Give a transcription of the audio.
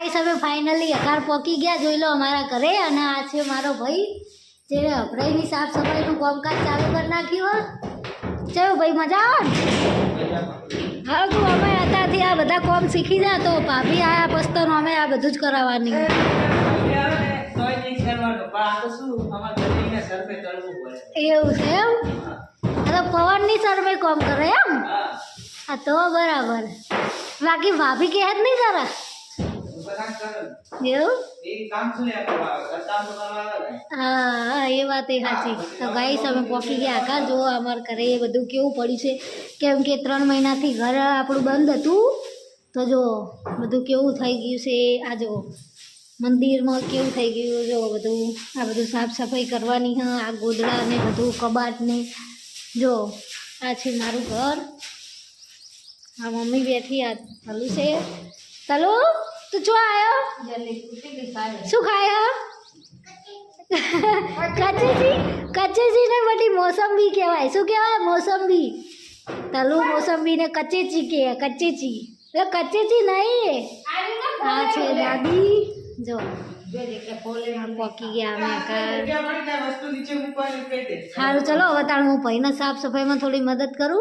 Guys અમે finally અકાર પહોંચી ગયા, જોઈ લો અમારા ઘરે. અને આ છે મારો ભાઈ જે અભરાઈની સાફ સફાઈનું કામકાજ ચાલુ કરી નાખ્યું. ચલો ભાઈ, મજા આવે ને? હા, તું અમે હતાથી આ બધા કામ શીખી જા તો ભાભી આયા પસ્તો અમે આ બધું જ કરાવવાની. એવું છે એમ? તો પવનની સર્વે કામ કરે એમ? હા તો બરાબર. બાકી ભાભી કહે જ નહીં તારા એવું? હા, એ વાત એ સાચી. તો ગાઈસ અમે પહોંચી ગયા આખા. જો અમારા ઘરે એ બધું કેવું પડ્યું છે, કેમ કે 3 મહિનાથી ઘર આપણું બંધ હતું. તો જો બધું કેવું થઈ ગયું છે. આ જો મંદિરમાં કેવું થઈ ગયું, જો બધું આ બધું સાફ સફાઈ કરવાની. હા, આ ગોદડા ને બધું કબાટ ને જો આ છે મારું ઘર. આ મમ્મી બેઠી, આ તલુ છે. તલુ તું શું આવ્યો? શું ખાય? કચેચી ને બધી મોસંબી કહેવાય. શું કહેવાય? મોસંબી. તલુ મોસંબી ને કચેચી કે કચેચી. કચેચી નહીં, આ છે દાદી. જો પોકી ગયા અમે. સારું, ચલો હવે તાણ હું ભાઈને સાફ સફાઈમાં થોડી મદદ કરું.